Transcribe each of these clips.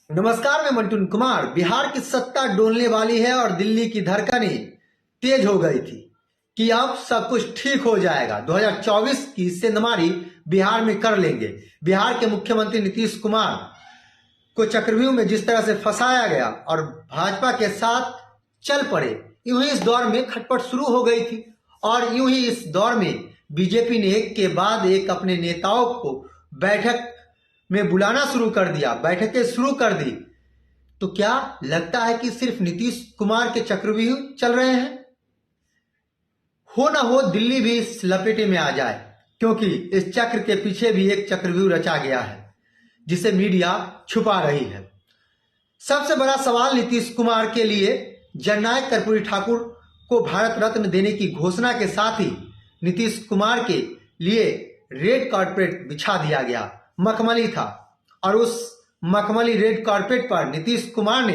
नमस्कार, मैं मंटू कुमार। बिहार की सत्ता डोलने वाली है और दिल्ली की धड़कनें तेज हो गई थी कि अब सब कुछ ठीक हो जाएगा। 2024 की सेंधमारी बिहार में कर लेंगे। बिहार के मुख्यमंत्री नीतीश कुमार को चक्रव्यूह में जिस तरह से फंसाया गया और भाजपा के साथ चल पड़े, यूं ही इस दौर में खटपट शुरू हो गई थी। और यूं ही इस दौर में बीजेपी ने एक के बाद एक अपने नेताओं को बैठक में बुलाना शुरू कर दिया, बैठकें शुरू कर दी। तो क्या लगता है कि सिर्फ नीतीश कुमार के चक्रव्यूह चल रहे हैं? हो ना हो दिल्ली भी इस लपेटे में आ जाए, क्योंकि इस चक्र के पीछे भी एक चक्रव्यूह रचा गया है जिसे मीडिया छुपा रही है। सबसे बड़ा सवाल नीतीश कुमार के लिए, जननायक कर्पूरी ठाकुर को भारत रत्न देने की घोषणा के साथ ही नीतीश कुमार के लिए रेड कार्पेट बिछा दिया गया। मखमली था और उस मखमली रेड कार्पेट पर नीतीश कुमार ने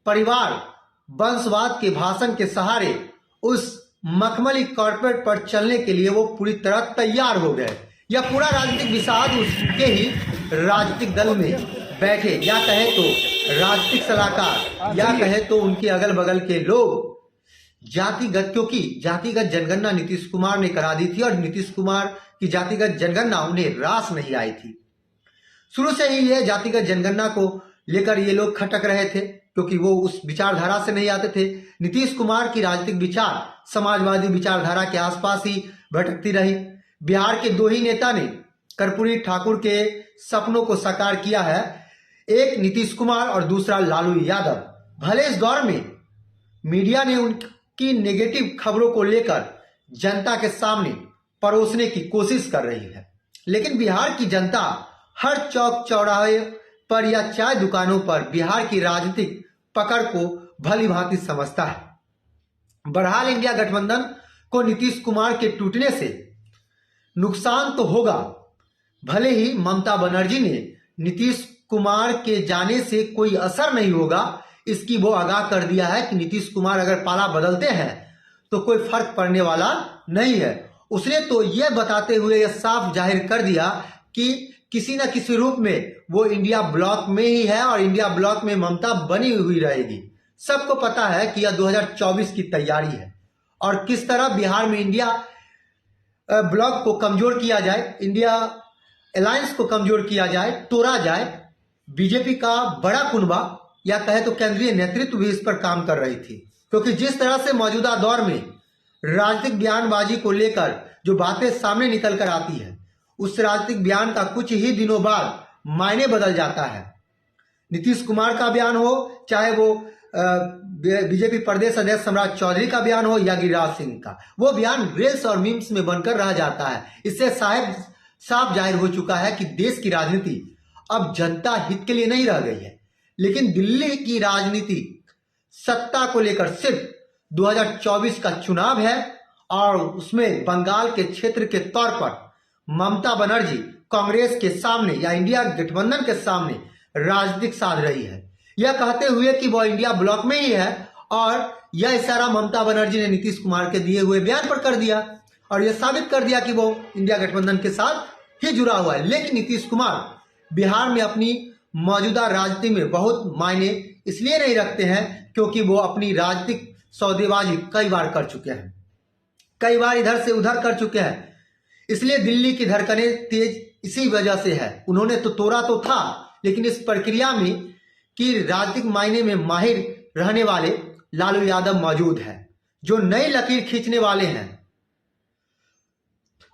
परिवार वंशवाद के भाषण के सहारे उस मखमली कार्पेट पर चलने के लिए वो पूरी तरह तैयार हो गए। यह पूरा राजनीतिक विषाद उसके ही राजनीतिक दल में बैठे, या कहे तो राजनीतिक सलाहकार, या कहे तो उनके अगल बगल के लोग जातिगत, क्योंकि जातिगत जनगणना नीतीश कुमार ने करा दी थी और नीतीश कुमार की जातिगत जनगणना उन्हें रास नहीं आई थी। शुरू से ही ये जातिगत जनगणना को लेकर ये लोग खटक रहे थे, क्योंकि वो उस विचारधारा से नहीं आते थे। नीतीश कुमार की राजनीतिक विचार समाजवादी विचारधारा के आसपास ही भटकती रही। बिहार के दो ही नेता ने कर्पूरी ठाकुर के सपनों को साकार किया है, एक नीतीश कुमार और दूसरा लालू यादव। भले इस दौर में मीडिया ने उनकी नेगेटिव खबरों को लेकर जनता के सामने परोसने की कोशिश कर रही है, लेकिन बिहार की जनता हर चौक चौराहे पर या चाय दुकानों पर बिहार की राजनीतिक पकड़ को भली भांति समझता है। बहरहाल इंडिया गठबंधन को नीतीश कुमार के टूटने से नुकसान तो होगा। भले ही ममता बनर्जी ने नीतीश कुमार के जाने से कोई असर नहीं होगा, इसकी वो आगाह कर दिया है कि नीतीश कुमार अगर पाला बदलते हैं तो कोई फर्क पड़ने वाला नहीं है। उसने तो यह बताते हुए यह साफ जाहिर कर दिया कि किसी न किसी रूप में वो इंडिया ब्लॉक में ही है और इंडिया ब्लॉक में ममता बनी हुई रहेगी। सबको पता है कि यह 2024 की तैयारी है और किस तरह बिहार में इंडिया ब्लॉक को कमजोर किया जाए, इंडिया अलायंस को कमजोर किया जाए, तोड़ा जाए। बीजेपी का बड़ा कुनबा, या कहे तो केंद्रीय नेतृत्व भी इस पर काम कर रही थी, क्योंकि जिस तरह से मौजूदा दौर में राजनीतिक बयानबाजी को लेकर जो बातें सामने निकल कर आती है, उस राजनीतिक बयान का कुछ ही दिनों बाद मायने बदल जाता है। नीतीश कुमार का बयान हो, चाहे वो बीजेपी प्रदेश अध्यक्ष सम्राट चौधरी का बयान हो या गिरिराज सिंह का, वो बयान रील्स और मीम्स में बनकर रह जाता है। इससे साफ जाहिर हो चुका है कि देश की राजनीति अब जनता हित के लिए नहीं रह गई है, लेकिन दिल्ली की राजनीति सत्ता को लेकर सिर्फ 2024 का चुनाव है और उसमें बंगाल के क्षेत्र के तौर पर ममता बनर्जी कांग्रेस के सामने या इंडिया गठबंधन के सामने राजनीतिक साध रही है, यह कहते हुए कि वह इंडिया ब्लॉक में ही है। और यह इशारा ममता बनर्जी ने नीतीश कुमार के दिए हुए बयान पर कर दिया और यह साबित कर दिया कि वो इंडिया गठबंधन के साथ ही जुड़ा हुआ है। लेकिन नीतीश कुमार बिहार में अपनी मौजूदा राजनीति में बहुत मायने इसलिए नहीं रखते हैं क्योंकि वो अपनी राजनीतिक सौदेबाजी कई बार कर चुके हैं, कई बार इधर से उधर कर चुके हैं। इसलिए दिल्ली की धड़कनें तेज इसी वजह से है। उन्होंने तो तोड़ा तो था, लेकिन इस प्रक्रिया में कि राजनीतिक मायने में माहिर रहने वाले लालू यादव मौजूद है, जो नई लकीर खींचने वाले हैं।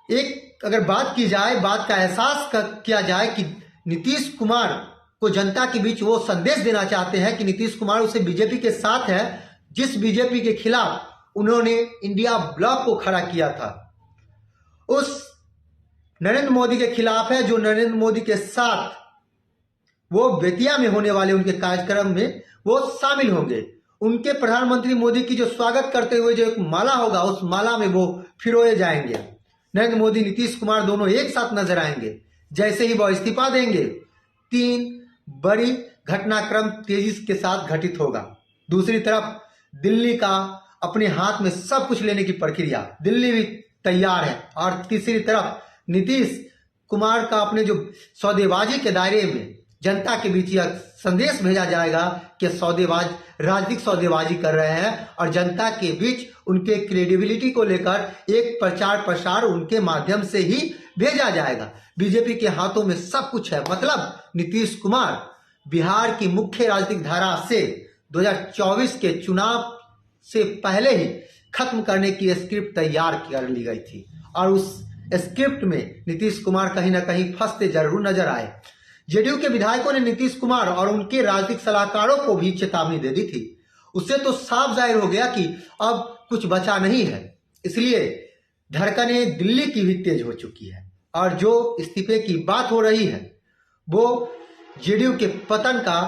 एक अगर बात की जाए, बात का एहसास किया जाए कि नीतीश कुमार को जनता के बीच वो संदेश देना चाहते हैं कि नीतीश कुमार उसे बीजेपी के साथ है, जिस बीजेपी के खिलाफ उन्होंने इंडिया ब्लॉक को खड़ा किया था, उस नरेंद्र मोदी के खिलाफ है, जो नरेंद्र मोदी के साथ वो बेतिया में होने वाले उनके कार्यक्रम में वो शामिल होंगे। उनके प्रधानमंत्री मोदी की जो स्वागत करते हुए जो एक माला होगा, उस माला में वो फिरोए जाएंगे। नरेंद्र मोदी, नीतीश कुमार दोनों एक साथ नजर आएंगे। जैसे ही वो इस्तीफा देंगे, 3 बड़ी घटनाक्रम तेजी के साथ घटित होगा। दूसरी तरफ दिल्ली का अपने हाथ में सब कुछ लेने की प्रक्रिया, दिल्ली भी तैयार है। और तीसरी तरफ नीतीश कुमार का अपने जो सौदेबाजी के दायरे में जनता के बीच यह संदेश भेजा जाएगा कि राजनीतिक सौदेबाजी कर रहे हैं और जनता के बीच उनके क्रेडिबिलिटी को लेकर एक प्रचार प्रसार उनके माध्यम से ही भेजा जाएगा। बीजेपी के हाथों में सब कुछ है, मतलब नीतीश कुमार बिहार की मुख्य राजनीतिक धारा से 2024 के चुनाव से पहले ही खत्म करने की स्क्रिप्ट तैयार कर ली गई थी और उस स्क्रिप्ट में नीतीश कुमार कहीं ना कहीं फंसते जरूर नजर आए। जेडीयू के विधायकों ने नीतीश कुमार और उनके राजनीतिक सलाहकारों को भी चेतावनी दे दी थी। उससे तो साफ जाहिर हो गया कि अब कुछ बचा नहीं है, इसलिए धड़कनें दिल्ली की भी तेज हो चुकी है और जो इस्तीफे की बात हो रही है वो जेडीयू के पतन का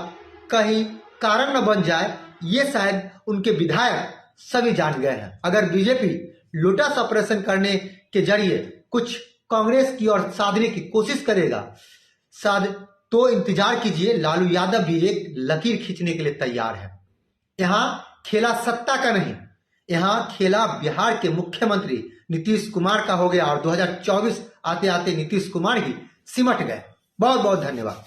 कहीं कारण न बन जाए, ये शायद उनके विधायक सभी जान गए हैं। अगर बीजेपी लोटस ऑपरेशन करने के जरिए कुछ कांग्रेस की ओर साधने की कोशिश करेगा तो इंतजार कीजिए, लालू यादव भी एक लकीर खींचने के लिए तैयार है। यहां खेला सत्ता का नहीं, यहां खेला बिहार के मुख्यमंत्री नीतीश कुमार का हो गया और 2024 आते आते नीतीश कुमार ही सिमट गए। बहुत बहुत धन्यवाद।